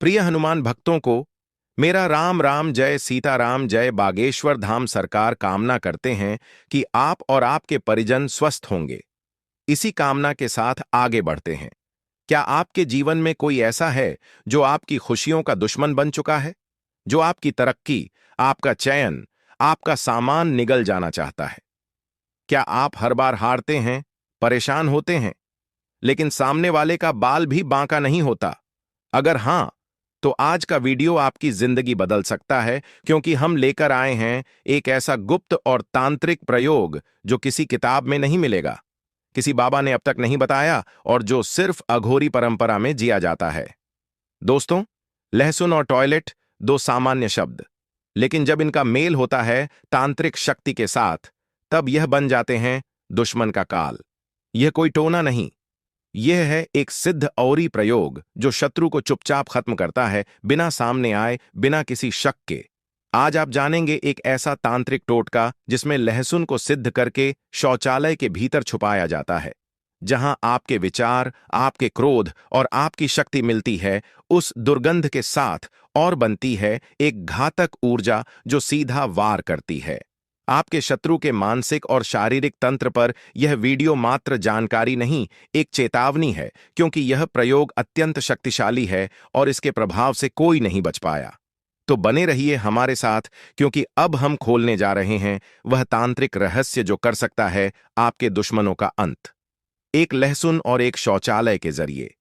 प्रिय हनुमान भक्तों को मेरा राम राम जय सीताराम जय बागेश्वर धाम सरकार कामना करते हैं कि आप और आपके परिजन स्वस्थ होंगे। इसी कामना के साथ आगे बढ़ते हैं। क्या आपके जीवन में कोई ऐसा है जो आपकी खुशियों का दुश्मन बन चुका है, जो आपकी तरक्की, आपका चयन, आपका सामान निगल जाना चाहता है? क्या आप हर बार हारते हैं, परेशान होते हैं, लेकिन सामने वाले का बाल भी बांका नहीं होता? अगर हां, तो आज का वीडियो आपकी जिंदगी बदल सकता है, क्योंकि हम लेकर आए हैं एक ऐसा गुप्त और तांत्रिक प्रयोग जो किसी किताब में नहीं मिलेगा, किसी बाबा ने अब तक नहीं बताया और जो सिर्फ अघोरी परंपरा में जिया जाता है। दोस्तों, लहसुन और टॉयलेट दो सामान्य शब्द, लेकिन जब इनका मेल होता है तांत्रिक शक्ति के साथ, तब यह बन जाते हैं दुश्मन का काल। यह कोई टोना नहीं, यह है एक सिद्ध औरी प्रयोग जो शत्रु को चुपचाप खत्म करता है, बिना सामने आए, बिना किसी शक के। आज आप जानेंगे एक ऐसा तांत्रिक टोटका जिसमें लहसुन को सिद्ध करके शौचालय के भीतर छुपाया जाता है। जहां आपके विचार, आपके क्रोध और आपकी शक्ति मिलती है, उस दुर्गंध के साथ और बनती है एक घातक ऊर्जा जो सीधा वार करती है आपके शत्रु के मानसिक और शारीरिक तंत्र पर। यह वीडियो मात्र जानकारी नहीं, एक चेतावनी है, क्योंकि यह प्रयोग अत्यंत शक्तिशाली है और इसके प्रभाव से कोई नहीं बच पाया। तो बने रहिए हमारे साथ, क्योंकि अब हम खोलने जा रहे हैं वह तांत्रिक रहस्य जो कर सकता है आपके दुश्मनों का अंत, एक लहसुन और एक शौचालय के जरिए।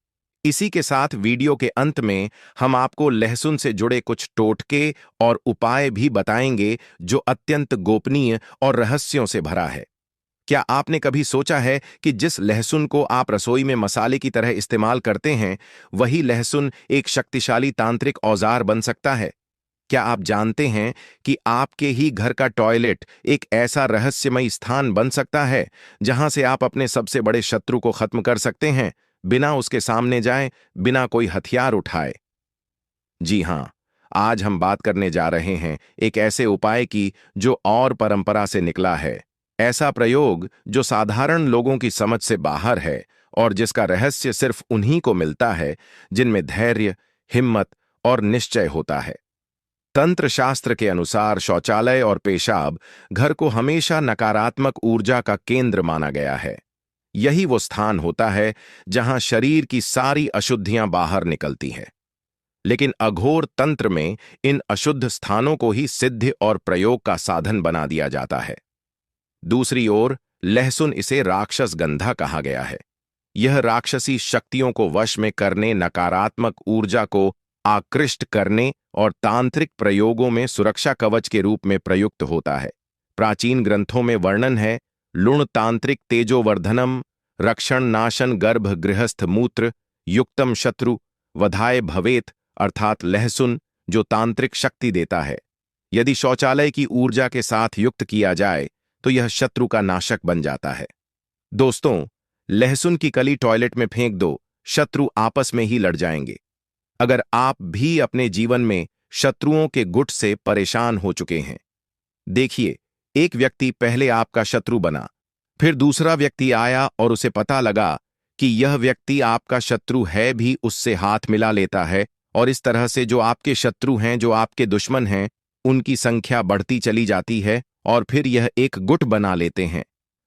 इसी के साथ वीडियो के अंत में हम आपको लहसुन से जुड़े कुछ टोटके और उपाय भी बताएंगे जो अत्यंत गोपनीय और रहस्यों से भरा है। क्या आपने कभी सोचा है कि जिस लहसुन को आप रसोई में मसाले की तरह इस्तेमाल करते हैं, वही लहसुन एक शक्तिशाली तांत्रिक औजार बन सकता है? क्या आप जानते हैं कि आपके ही घर का टॉयलेट एक ऐसा रहस्यमयी स्थान बन सकता है जहां से आप अपने सबसे बड़े शत्रु को खत्म कर सकते हैं, बिना उसके सामने जाए, बिना कोई हथियार उठाए? जी हां, आज हम बात करने जा रहे हैं एक ऐसे उपाय की जो और परंपरा से निकला है। ऐसा प्रयोग जो साधारण लोगों की समझ से बाहर है और जिसका रहस्य सिर्फ उन्हीं को मिलता है जिनमें धैर्य, हिम्मत और निश्चय होता है। तंत्र शास्त्र के अनुसार शौचालय और पेशाब घर को हमेशा नकारात्मक ऊर्जा का केंद्र माना गया है। यही वो स्थान होता है जहां शरीर की सारी अशुद्धियां बाहर निकलती हैं। लेकिन अघोर तंत्र में इन अशुद्ध स्थानों को ही सिद्धि और प्रयोग का साधन बना दिया जाता है। दूसरी ओर लहसुन, इसे राक्षस गंधा कहा गया है। यह राक्षसी शक्तियों को वश में करने, नकारात्मक ऊर्जा को आकृष्ट करने और तांत्रिक प्रयोगों में सुरक्षा कवच के रूप में प्रयुक्त होता है। प्राचीन ग्रंथों में वर्णन है, लुण तांत्रिक तेजोवर्धनम रक्षण नाशन गर्भ गृहस्थ मूत्र युक्तम शत्रु वधाय भवेत, अर्थात लहसुन जो तांत्रिक शक्ति देता है, यदि शौचालय की ऊर्जा के साथ युक्त किया जाए तो यह शत्रु का नाशक बन जाता है। दोस्तों, लहसुन की कली टॉयलेट में फेंक दो, शत्रु आपस में ही लड़ जाएंगे। अगर आप भी अपने जीवन में शत्रुओं के गुट से परेशान हो चुके हैं, देखिए, एक व्यक्ति पहले आपका शत्रु बना, फिर दूसरा व्यक्ति आया और उसे पता लगा कि यह व्यक्ति आपका शत्रु है, भी उससे हाथ मिला लेता है, और इस तरह से जो आपके शत्रु हैं, जो आपके दुश्मन हैं, उनकी संख्या बढ़ती चली जाती है और फिर यह एक गुट बना लेते हैं।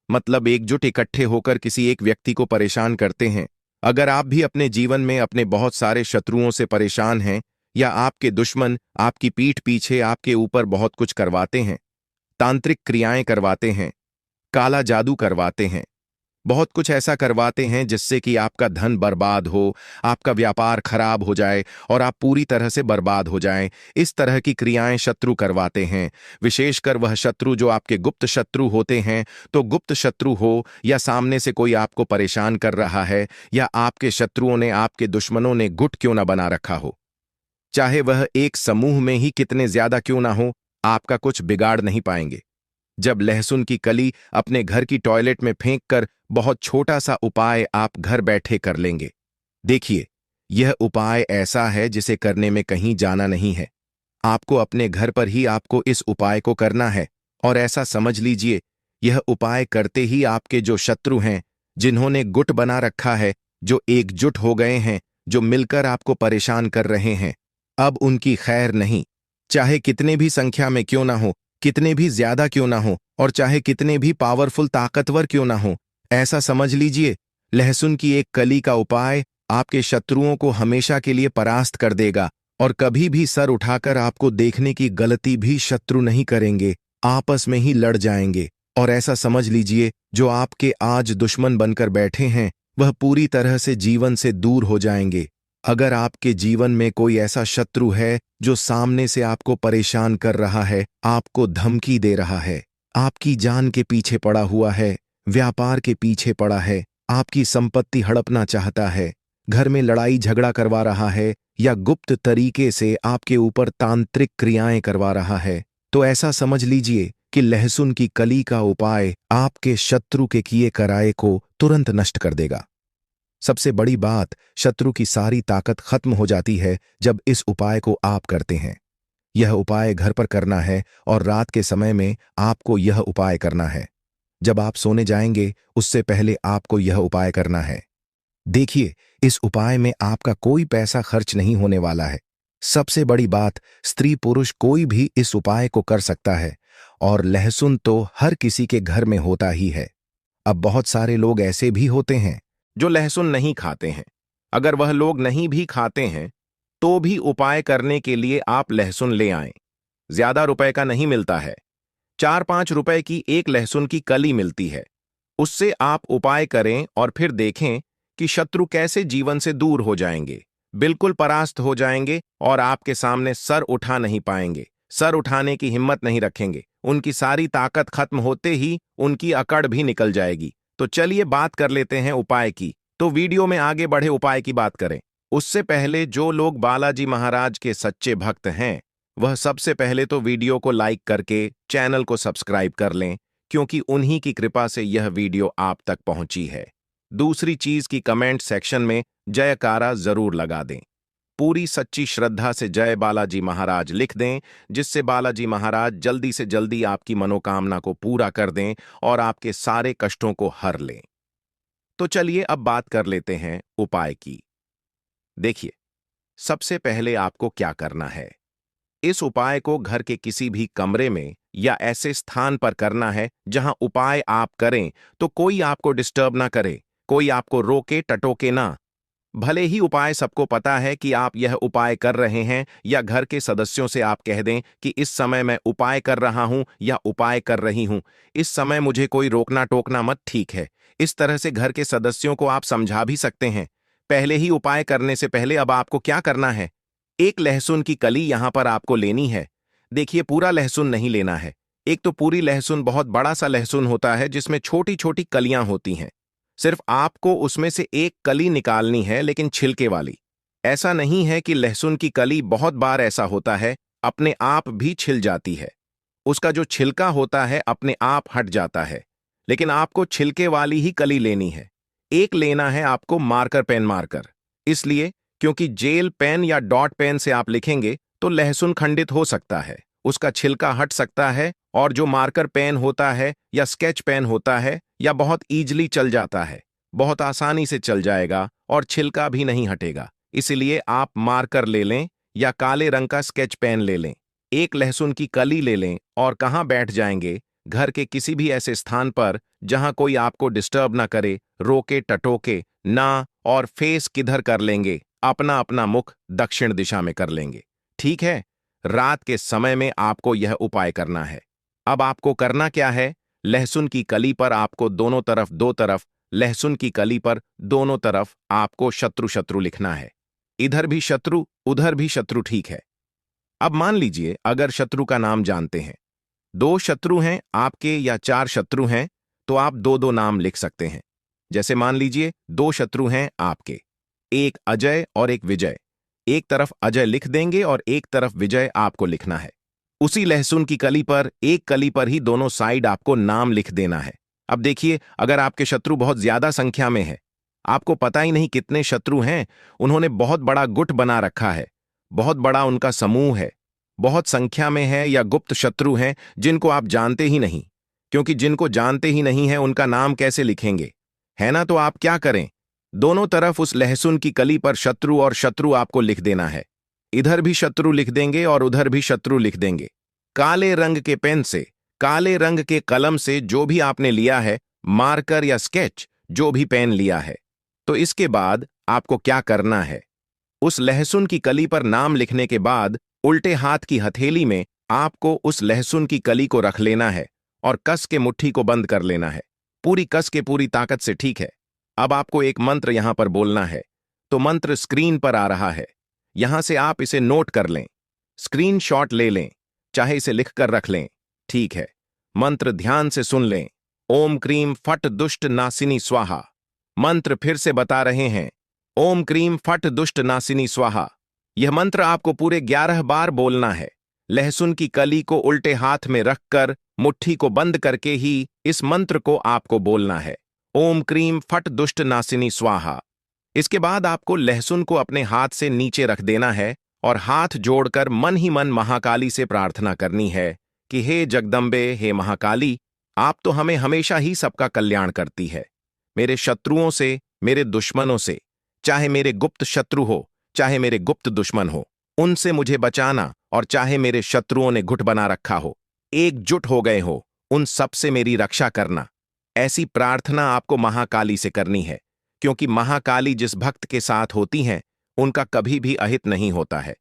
मतलब एकजुट इकट्ठे होकर किसी एक व्यक्ति को परेशान करते हैं। अगर आप भी अपने जीवन में अपने बहुत सारे शत्रुओं से परेशान हैं, या आपके दुश्मन आपकी पीठ पीछे आपके ऊपर बहुत कुछ करवाते हैं, तांत्रिक क्रियाएं करवाते हैं, काला जादू करवाते हैं, बहुत कुछ ऐसा करवाते हैं जिससे कि आपका धन बर्बाद हो, आपका व्यापार खराब हो जाए और आप पूरी तरह से बर्बाद हो जाएं, इस तरह की क्रियाएं शत्रु करवाते हैं। विशेषकर वह शत्रु जो आपके गुप्त शत्रु होते हैं। तो गुप्त शत्रु हो या सामने से कोई आपको परेशान कर रहा है, या आपके शत्रुओं ने, आपके दुश्मनों ने गुट क्यों ना बना रखा हो, चाहे वह एक समूह में ही कितने ज्यादा क्यों ना हो, आपका कुछ बिगाड़ नहीं पाएंगे। जब लहसुन की कली अपने घर की टॉयलेट में फेंककर बहुत छोटा सा उपाय आप घर बैठे कर लेंगे। देखिए, यह उपाय ऐसा है जिसे करने में कहीं जाना नहीं है। आपको अपने घर पर ही आपको इस उपाय को करना है, और ऐसा समझ लीजिए, यह उपाय करते ही आपके जो शत्रु हैं, जिन्होंने गुट बना रखा है, जो एकजुट हो गए हैं, जो मिलकर आपको परेशान कर रहे हैं, अब उनकी खैर नहीं। चाहे कितने भी संख्या में क्यों ना हो, कितने भी ज्यादा क्यों ना हो, और चाहे कितने भी पावरफुल ताकतवर क्यों ना हो, ऐसा समझ लीजिए, लहसुन की एक कली का उपाय आपके शत्रुओं को हमेशा के लिए परास्त कर देगा, और कभी भी सर उठाकर आपको देखने की गलती भी शत्रु नहीं करेंगे, आपस में ही लड़ जाएंगे। और ऐसा समझ लीजिए, जो आपके आज दुश्मन बनकर बैठे हैं वह पूरी तरह से जीवन से दूर हो जाएंगे। अगर आपके जीवन में कोई ऐसा शत्रु है जो सामने से आपको परेशान कर रहा है, आपको धमकी दे रहा है, आपकी जान के पीछे पड़ा हुआ है, व्यापार के पीछे पड़ा है, आपकी संपत्ति हड़पना चाहता है, घर में लड़ाई झगड़ा करवा रहा है, या गुप्त तरीके से आपके ऊपर तांत्रिक क्रियाएं करवा रहा है, तो ऐसा समझ लीजिए कि लहसुन की कली का उपाय आपके शत्रु के किए कराए को तुरंत नष्ट कर देगा। सबसे बड़ी बात, शत्रु की सारी ताकत खत्म हो जाती है जब इस उपाय को आप करते हैं। यह उपाय घर पर करना है और रात के समय में आपको यह उपाय करना है। जब आप सोने जाएंगे उससे पहले आपको यह उपाय करना है। देखिए, इस उपाय में आपका कोई पैसा खर्च नहीं होने वाला है। सबसे बड़ी बात, स्त्री पुरुष कोई भी इस उपाय को कर सकता है, और लहसुन तो हर किसी के घर में होता ही है। अब बहुत सारे लोग ऐसे भी होते हैं जो लहसुन नहीं खाते हैं। अगर वह लोग नहीं भी खाते हैं तो भी उपाय करने के लिए आप लहसुन ले आएं। ज्यादा रुपए का नहीं मिलता है, 4-5 रुपए की एक लहसुन की कली मिलती है। उससे आप उपाय करें और फिर देखें कि शत्रु कैसे जीवन से दूर हो जाएंगे, बिल्कुल परास्त हो जाएंगे, और आपके सामने सर उठा नहीं पाएंगे, सर उठाने की हिम्मत नहीं रखेंगे। उनकी सारी ताकत खत्म होते ही उनकी अकड़ भी निकल जाएगी। तो चलिए बात कर लेते हैं उपाय की। तो वीडियो में आगे बढ़े उपाय की बात करें उससे पहले जो लोग बालाजी महाराज के सच्चे भक्त हैं वह सबसे पहले तो वीडियो को लाइक करके चैनल को सब्सक्राइब कर लें, क्योंकि उन्हीं की कृपा से यह वीडियो आप तक पहुंची है। दूसरी चीज की कमेंट सेक्शन में जयकारा जरूर लगा दें। पूरी सच्ची श्रद्धा से जय बालाजी महाराज लिख दें, जिससे बालाजी महाराज जल्दी से जल्दी आपकी मनोकामना को पूरा कर दें और आपके सारे कष्टों को हर लें। तो चलिए अब बात कर लेते हैं उपाय की। देखिए, सबसे पहले आपको क्या करना है। इस उपाय को घर के किसी भी कमरे में या ऐसे स्थान पर करना है जहां उपाय आप करें तो कोई आपको डिस्टर्ब ना करे, कोई आपको रोके टटोके ना। भले ही उपाय सबको पता है कि आप यह उपाय कर रहे हैं, या घर के सदस्यों से आप कह दें कि इस समय मैं उपाय कर रहा हूं या उपाय कर रही हूं, इस समय मुझे कोई रोकना टोकना मत, ठीक है। इस तरह से घर के सदस्यों को आप समझा भी सकते हैं। पहले ही उपाय करने से पहले अब आपको क्या करना है, एक लहसुन की कली यहां पर आपको लेनी है। देखिए, पूरा लहसुन नहीं लेना है। एक तो पूरी लहसुन बहुत बड़ा सा लहसुन होता है जिसमें छोटी छोटी कलियां होती हैं। सिर्फ आपको उसमें से एक कली निकालनी है, लेकिन छिलके वाली। ऐसा नहीं है कि लहसुन की कली बहुत बार ऐसा होता है अपने आप भी छिल जाती है, उसका जो छिलका होता है अपने आप हट जाता है, लेकिन आपको छिलके वाली ही कली लेनी है। एक लेना है आपको मार्कर पेन मार्कर, इसलिए क्योंकि जेल पेन या डॉट पेन से आप लिखेंगे तो लहसुन खंडित हो सकता है, उसका छिलका हट सकता है, और जो मार्कर पेन होता है या स्केच पेन होता है या बहुत ईजिली चल जाता है, बहुत आसानी से चल जाएगा और छिलका भी नहीं हटेगा। इसलिए आप मार्कर ले लें या काले रंग का स्केच पेन ले लें, एक लहसुन की कली ले लें और कहाँ बैठ जाएंगे, घर के किसी भी ऐसे स्थान पर जहां कोई आपको डिस्टर्ब ना करे, रोके टटोके ना, और फेस किधर कर लेंगे, अपना अपना मुख दक्षिण दिशा में कर लेंगे। ठीक है, रात के समय में आपको यह उपाय करना है। अब आपको करना क्या है, लहसुन की कली पर आपको दोनों तरफ, दो तरफ लहसुन की कली पर दोनों तरफ आपको शत्रु शत्रु लिखना है। इधर भी शत्रु उधर भी शत्रु, ठीक है। अब मान लीजिए अगर शत्रु का नाम जानते हैं, 2 शत्रु हैं आपके या 4 शत्रु हैं, तो आप 2-2 नाम लिख सकते हैं। जैसे मान लीजिए 2 शत्रु हैं आपके, एक अजय और एक विजय। एक तरफ अजय लिख देंगे और एक तरफ विजय आपको लिखना है। उसी लहसुन की कली पर, एक कली पर ही दोनों साइड आपको नाम लिख देना है। अब देखिए, अगर आपके शत्रु बहुत ज्यादा संख्या में है, आपको पता ही नहीं कितने शत्रु हैं, उन्होंने बहुत बड़ा गुट बना रखा है, बहुत बड़ा उनका समूह है, बहुत संख्या में है, या गुप्त शत्रु हैं जिनको आप जानते ही नहीं, क्योंकि जिनको जानते ही नहीं है उनका नाम कैसे लिखेंगे, है ना। तो आप क्या करें, दोनों तरफ उस लहसुन की कली पर शत्रु और शत्रु आपको लिख देना है। इधर भी शत्रु लिख देंगे और उधर भी शत्रु लिख देंगे। काले रंग के पेन से, काले रंग के कलम से जो भी आपने लिया है, मार्कर या स्केच जो भी पेन लिया है, तो इसके बाद आपको क्या करना है? उस लहसुन की कली पर नाम लिखने के बाद उल्टे हाथ की हथेली में आपको उस लहसुन की कली को रख लेना है और कस के मुट्ठी को बंद कर लेना है, पूरी कस के पूरी ताकत से, ठीक है। अब आपको एक मंत्र यहां पर बोलना है, तो मंत्र स्क्रीन पर आ रहा है, यहां से आप इसे नोट कर लें, स्क्रीनशॉट ले लें, चाहे इसे लिख कर रख लें, ठीक है। मंत्र ध्यान से सुन लें। ओम क्रीम फट दुष्ट नासिनी स्वाहा। मंत्र फिर से बता रहे हैं, ओम क्रीम फट दुष्ट नासिनी स्वाहा। यह मंत्र आपको पूरे 11 बार बोलना है। लहसुन की कली को उल्टे हाथ में रखकर मुट्ठी को बंद करके ही इस मंत्र को आपको बोलना है, ओम क्रीम फट दुष्ट नासिनी स्वाहा। इसके बाद आपको लहसुन को अपने हाथ से नीचे रख देना है और हाथ जोड़कर मन ही मन महाकाली से प्रार्थना करनी है कि हे जगदम्बे, हे महाकाली, आप तो हमें हमेशा ही सबका कल्याण करती है। मेरे शत्रुओं से, मेरे दुश्मनों से, चाहे मेरे गुप्त शत्रु हो, चाहे मेरे गुप्त दुश्मन हो, उनसे मुझे बचाना, और चाहे मेरे शत्रुओं ने गुट बना रखा हो, एकजुट हो गए हो, उन सब से मेरी रक्षा करना। ऐसी प्रार्थना आपको महाकाली से करनी है, क्योंकि महाकाली जिस भक्त के साथ होती हैं, उनका कभी भी अहित नहीं होता है।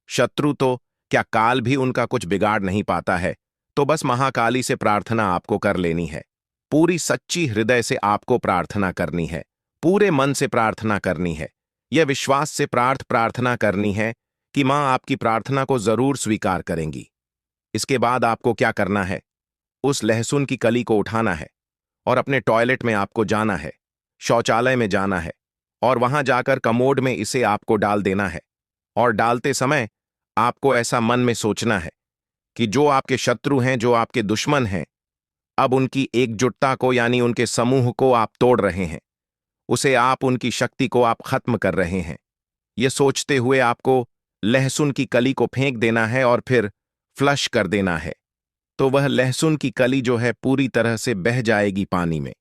शत्रु तो क्या, काल भी उनका कुछ बिगाड़ नहीं पाता है। तो बस महाकाली से प्रार्थना आपको कर लेनी है। पूरी सच्ची हृदय से आपको प्रार्थना करनी है, पूरे मन से प्रार्थना करनी है, यह विश्वास से प्रार्थना करनी है कि मां आपकी प्रार्थना को जरूर स्वीकार करेंगी। इसके बाद आपको क्या करना है? उस लहसुन की कली को उठाना है और अपने टॉयलेट में आपको जाना है, शौचालय में जाना है, और वहां जाकर कमोड में इसे आपको डाल देना है। और डालते समय आपको ऐसा मन में सोचना है कि जो आपके शत्रु हैं, जो आपके दुश्मन हैं, अब उनकी एकजुटता को, यानी उनके समूह को आप तोड़ रहे हैं, उसे आप, उनकी शक्ति को आप खत्म कर रहे हैं। यह सोचते हुए आपको लहसुन की कली को फेंक देना है और फिर फ्लश कर देना है, तो वह लहसुन की कली जो है पूरी तरह से बह जाएगी पानी में।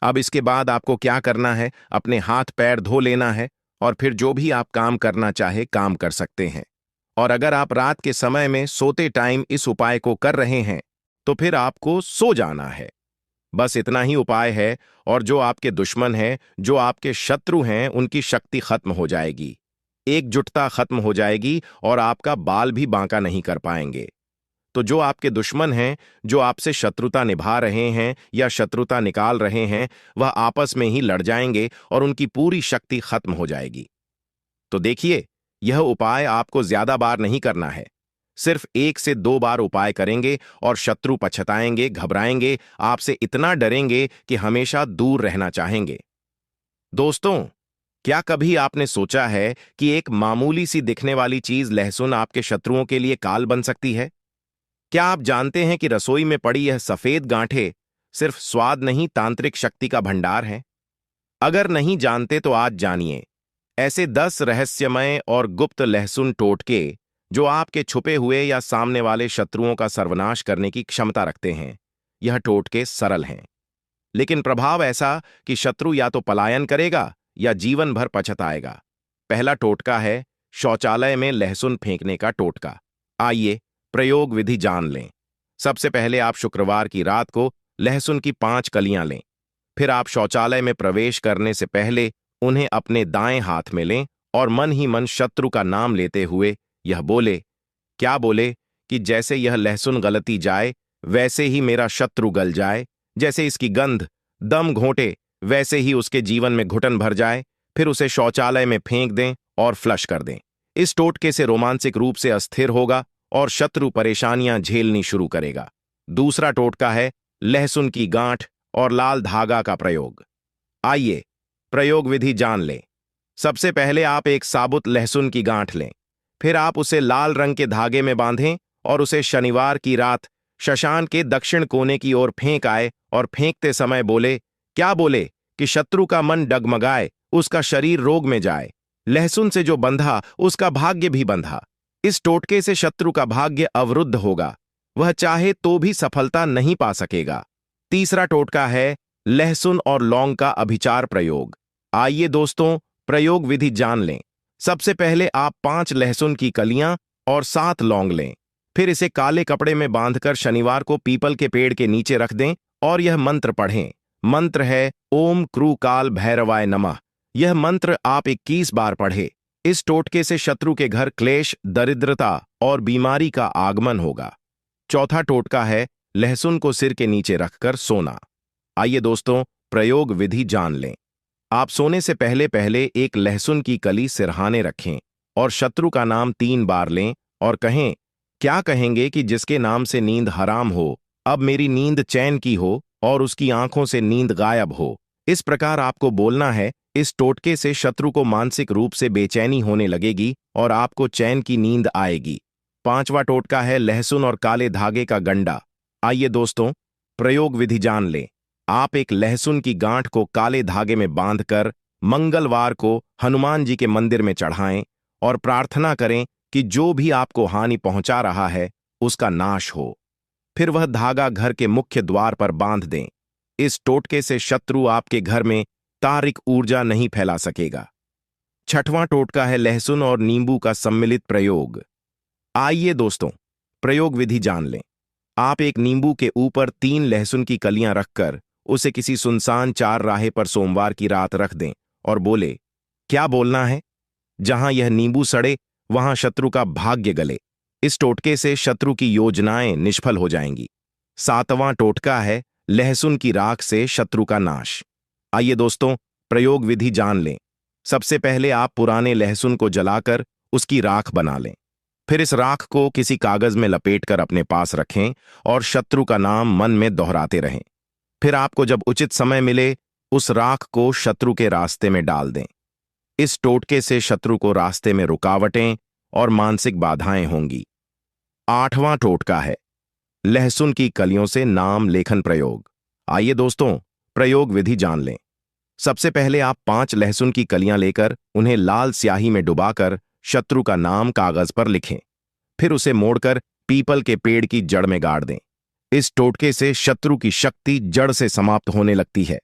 अब इसके बाद आपको क्या करना है? अपने हाथ पैर धो लेना है और फिर जो भी आप काम करना चाहे काम कर सकते हैं। और अगर आप रात के समय में सोते टाइम इस उपाय को कर रहे हैं, तो फिर आपको सो जाना है। बस इतना ही उपाय है, और जो आपके दुश्मन हैं, जो आपके शत्रु हैं, उनकी शक्ति खत्म हो जाएगी, एकजुटता खत्म हो जाएगी और आपका बाल भी बांका नहीं कर पाएंगे। तो जो आपके दुश्मन हैं, जो आपसे शत्रुता निभा रहे हैं या शत्रुता निकाल रहे हैं, वह आपस में ही लड़ जाएंगे और उनकी पूरी शक्ति खत्म हो जाएगी। तो देखिए, यह उपाय आपको ज्यादा बार नहीं करना है, सिर्फ 1 से 2 बार उपाय करेंगे और शत्रु पछताएंगे, घबराएंगे, आपसे इतना डरेंगे कि हमेशा दूर रहना चाहेंगे। दोस्तों, क्या कभी आपने सोचा है कि एक मामूली सी दिखने वाली चीज लहसुन आपके शत्रुओं के लिए काल बन सकती है? क्या आप जानते हैं कि रसोई में पड़ी यह सफेद गांठें सिर्फ स्वाद नहीं, तांत्रिक शक्ति का भंडार है? अगर नहीं जानते तो आज जानिए। ऐसे 10 रहस्यमय और गुप्त लहसुन टोटके जो आपके छुपे हुए या सामने वाले शत्रुओं का सर्वनाश करने की क्षमता रखते हैं। यह टोटके सरल हैं, लेकिन प्रभाव ऐसा कि शत्रु या तो पलायन करेगा या जीवन भर पछताएगा। पहला टोटका है शौचालय में लहसुन फेंकने का टोटका। आइए प्रयोग विधि जान लें। सबसे पहले आप शुक्रवार की रात को लहसुन की 5 कलियां लें। फिर आप शौचालय में प्रवेश करने से पहले उन्हें अपने दाएं हाथ में लें और मन ही मन शत्रु का नाम लेते हुए यह बोले, क्या बोले कि जैसे यह लहसुन गलती जाए वैसे ही मेरा शत्रु गल जाए, जैसे इसकी गंध दम घोंटे वैसे ही उसके जीवन में घुटन भर जाए। फिर उसे शौचालय में फेंक दें और फ्लश कर दें। इस टोटके से रोमांसिक रूप से अस्थिर होगा और शत्रु परेशानियां झेलनी शुरू करेगा। दूसरा टोटका है लहसुन की गांठ और लाल धागा का प्रयोग। आइए प्रयोग विधि जान लें। सबसे पहले आप एक साबुत लहसुन की गांठ लें, फिर आप उसे लाल रंग के धागे में बांधें और उसे शनिवार की रात शशान के दक्षिण कोने की ओर फेंक आए और फेंकते समय बोले, क्या बोले कि शत्रु का मन डगमगाए, उसका शरीर रोग में जाए, लहसुन से जो बंधा उसका भाग्य भी बंधा। इस टोटके से शत्रु का भाग्य अवरुद्ध होगा, वह चाहे तो भी सफलता नहीं पा सकेगा। तीसरा टोटका है लहसुन और लौंग का अभिचार प्रयोग। आइए दोस्तों प्रयोग विधि जान लें। सबसे पहले आप 5 लहसुन की कलियां और 7 लौंग लें। फिर इसे काले कपड़े में बांधकर शनिवार को पीपल के पेड़ के नीचे रख दें और यह मंत्र पढ़ें। मंत्र है ओम क्रू काल भैरवाय नमः। यह मंत्र आप 21 बार पढ़े। इस टोटके से शत्रु के घर क्लेश, दरिद्रता और बीमारी का आगमन होगा। चौथा टोटका है लहसुन को सिर के नीचे रखकर सोना। आइए दोस्तों, प्रयोग विधि जान लें। आप सोने से पहले पहले एक लहसुन की कली सिरहाने रखें और शत्रु का नाम 3 बार लें और कहें, क्या कहेंगे कि जिसके नाम से नींद हराम हो, अब मेरी नींद चैन की हो और उसकी आंखों से नींद गायब हो। इस प्रकार आपको बोलना है। इस टोटके से शत्रु को मानसिक रूप से बेचैनी होने लगेगी और आपको चैन की नींद आएगी। पांचवा टोटका है लहसुन और काले धागे का गंडा। आइए दोस्तों, प्रयोग विधि जान लें। आप एक लहसुन की गांठ को काले धागे में बांधकर मंगलवार को हनुमान जी के मंदिर में चढ़ाएं और प्रार्थना करें कि जो भी आपको हानि पहुंचा रहा है उसका नाश हो। फिर वह धागा घर के मुख्य द्वार पर बांध दें। इस टोटके से शत्रु आपके घर में तारिक ऊर्जा नहीं फैला सकेगा। छठवां टोटका है लहसुन और नींबू का सम्मिलित प्रयोग। आइए दोस्तों, प्रयोग विधि जान लें। आप एक नींबू के ऊपर 3 लहसुन की कलियां रखकर उसे किसी सुनसान 4 राहे पर सोमवार की रात रख दें और बोले, क्या बोलना है? जहां यह नींबू सड़े वहां शत्रु का भाग्य गले। इस टोटके से शत्रु की योजनाएं निष्फल हो जाएंगी। सातवां टोटका है लहसुन की राख से शत्रु का नाश। आइए दोस्तों, प्रयोग विधि जान लें। सबसे पहले आप पुराने लहसुन को जलाकर उसकी राख बना लें। फिर इस राख को किसी कागज में लपेटकर अपने पास रखें और शत्रु का नाम मन में दोहराते रहें। फिर आपको जब उचित समय मिले उस राख को शत्रु के रास्ते में डाल दें। इस टोटके से शत्रु को रास्ते में रुकावटें और मानसिक बाधाएं होंगी। आठवां टोटका है लहसुन की कलियों से नाम लेखन प्रयोग। आइए दोस्तों, प्रयोग विधि जान लें। सबसे पहले आप 5 लहसुन की कलियां लेकर उन्हें लाल स्याही में डुबाकर शत्रु का नाम कागज पर लिखें। फिर उसे मोड़कर पीपल के पेड़ की जड़ में गाड़ दें। इस टोटके से शत्रु की शक्ति जड़ से समाप्त होने लगती है।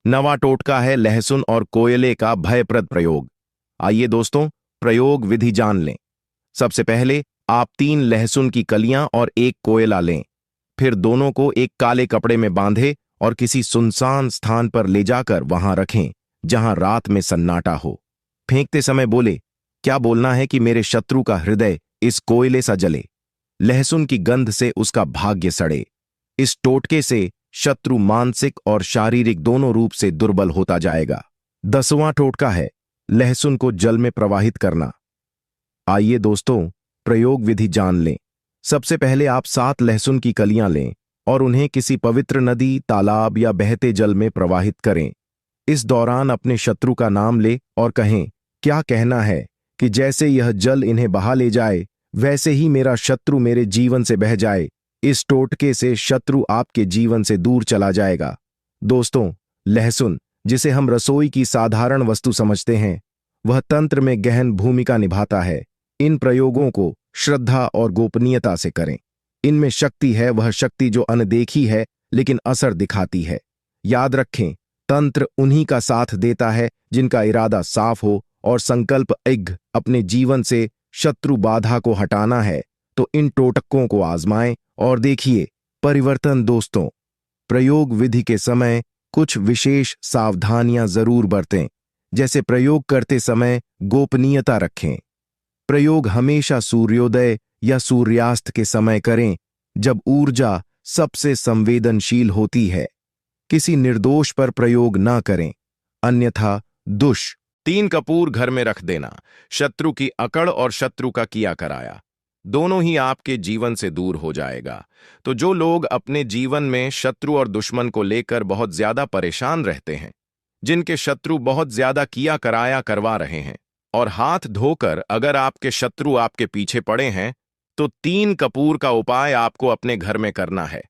9वां टोटका है लहसुन और कोयले का भयप्रद प्रयोग। आइए दोस्तों, प्रयोग विधि जान लें। सबसे पहले आप 3 लहसुन की कलियां और 1 कोयला लें। फिर दोनों को एक काले कपड़े में बांधे और किसी सुनसान स्थान पर ले जाकर वहां रखें जहां रात में सन्नाटा हो। फेंकते समय बोले, क्या बोलना है कि मेरे शत्रु का हृदय इस कोयले सा जले, लहसुन की गंध से उसका भाग्य सड़े। इस टोटके से शत्रु मानसिक और शारीरिक दोनों रूप से दुर्बल होता जाएगा। 10वां टोटका है लहसुन को जल में प्रवाहित करना। आइए दोस्तों, प्रयोग विधि जान लें। सबसे पहले आप 7 लहसुन की कलियां लें और उन्हें किसी पवित्र नदी, तालाब या बहते जल में प्रवाहित करें। इस दौरान अपने शत्रु का नाम ले और कहें, क्या कहना है कि जैसे यह जल इन्हें बहा ले जाए वैसे ही मेरा शत्रु मेरे जीवन से बह जाए। इस टोटके से शत्रु आपके जीवन से दूर चला जाएगा। दोस्तों, लहसुन, जिसे हम रसोई की साधारण वस्तु समझते हैं, वह तंत्र में गहन भूमिका निभाता है। इन प्रयोगों को श्रद्धा और गोपनीयता से करें। इनमें शक्ति है, वह शक्ति जो अनदेखी है लेकिन असर दिखाती है। याद रखें, तंत्र उन्हीं का साथ देता है जिनका इरादा साफ हो और संकल्प अपने जीवन से शत्रु बाधा को हटाना है। तो इन टोटकों को आजमाएं और देखिए परिवर्तन। दोस्तों, प्रयोग विधि के समय कुछ विशेष सावधानियां जरूर बरतें। जैसे प्रयोग करते समय गोपनीयता रखें। प्रयोग हमेशा सूर्योदय या सूर्यास्त के समय करें, जब ऊर्जा सबसे संवेदनशील होती है। किसी निर्दोष पर प्रयोग ना करें, अन्यथा 3 कपूर घर में रख देना। शत्रु की अकड़ और शत्रु का किया कराया दोनों ही आपके जीवन से दूर हो जाएगा। तो जो लोग अपने जीवन में शत्रु और दुश्मन को लेकर बहुत ज्यादा परेशान रहते हैं, जिनके शत्रु बहुत ज्यादा किया कराया करवा रहे हैं, और हाथ धोकर अगर आपके शत्रु आपके पीछे पड़े हैं, तो 3 कपूर का उपाय आपको अपने घर में करना है।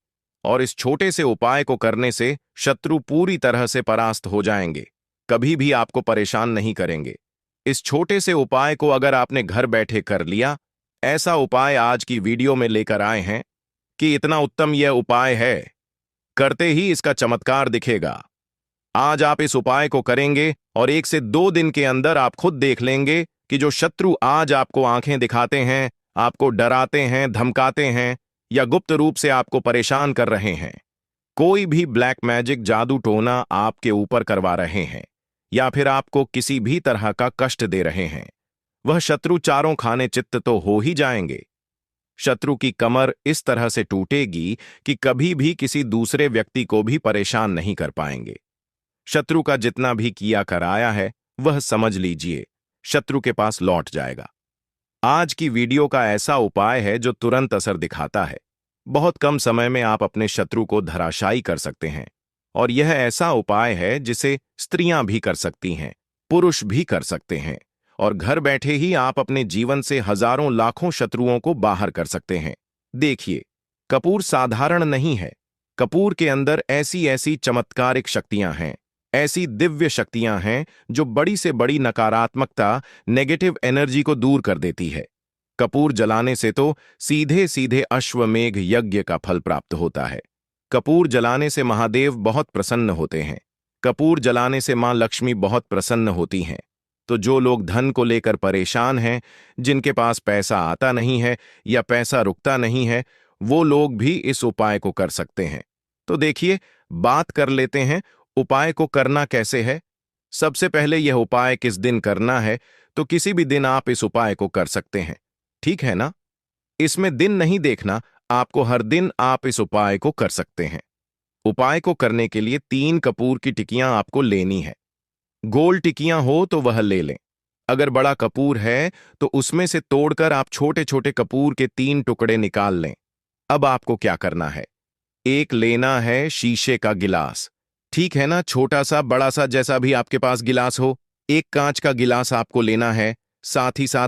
और इस छोटे से उपाय को करने से शत्रु पूरी तरह से परास्त हो जाएंगे, कभी भी आपको परेशान नहीं करेंगे। इस छोटे से उपाय को अगर आपने घर बैठे कर लिया, ऐसा उपाय आज की वीडियो में लेकर आए हैं कि इतना उत्तम यह उपाय है, करते ही इसका चमत्कार दिखेगा। आज आप इस उपाय को करेंगे और 1 से 2 दिन के अंदर आप खुद देख लेंगे कि जो शत्रु आज आपको आंखें दिखाते हैं, आपको डराते हैं, धमकाते हैं या गुप्त रूप से आपको परेशान कर रहे हैं, कोई भी ब्लैक मैजिक जादू टोना आपके ऊपर करवा रहे हैं या फिर आपको किसी भी तरह का कष्ट दे रहे हैं, वह शत्रु चारों खाने चित्त तो हो ही जाएंगे। शत्रु की कमर इस तरह से टूटेगी कि कभी भी किसी दूसरे व्यक्ति को भी परेशान नहीं कर पाएंगे। शत्रु का जितना भी किया कराया है वह समझ लीजिए शत्रु के पास लौट जाएगा। आज की वीडियो का ऐसा उपाय है जो तुरंत असर दिखाता है। बहुत कम समय में आप अपने शत्रु को धराशायी कर सकते हैं और यह ऐसा उपाय है जिसे स्त्रियां भी कर सकती हैं, पुरुष भी कर सकते हैं और घर बैठे ही आप अपने जीवन से हजारों लाखों शत्रुओं को बाहर कर सकते हैं। देखिए, कपूर साधारण नहीं है। कपूर के अंदर ऐसी ऐसी चमत्कारिक शक्तियां हैं, ऐसी दिव्य शक्तियां हैं जो बड़ी से बड़ी नकारात्मकता, नेगेटिव एनर्जी को दूर कर देती है। कपूर जलाने से तो सीधे सीधे अश्वमेघ यज्ञ का फल प्राप्त होता है। कपूर जलाने से महादेव बहुत प्रसन्न होते हैं। कपूर जलाने से मां लक्ष्मी बहुत प्रसन्न होती हैं। तो जो लोग धन को लेकर परेशान हैं, जिनके पास पैसा आता नहीं है या पैसा रुकता नहीं है, वो लोग भी इस उपाय को कर सकते हैं। तो देखिए, बात कर लेते हैं उपाय को करना कैसे है। सबसे पहले यह उपाय किस दिन करना है, तो किसी भी दिन आप इस उपाय को कर सकते हैं, ठीक है ना। इसमें दिन नहीं देखना, आपको हर दिन आप इस उपाय को कर सकते हैं। उपाय को करने के लिए 3 कपूर की टिकियां आपको लेनी है। गोल टिकियां हो तो वह ले लें। अगर बड़ा कपूर है तो उसमें से तोड़कर आप छोटे छोटे कपूर के 3 टुकड़े निकाल लें। अब आपको क्या करना है, एक लेना है शीशे का गिलास, ठीक है ना, छोटा सा बड़ा सा जैसा भी आपके पास गिलास हो। एक कांच का गिलास आपको लेना है, साथ ही साथ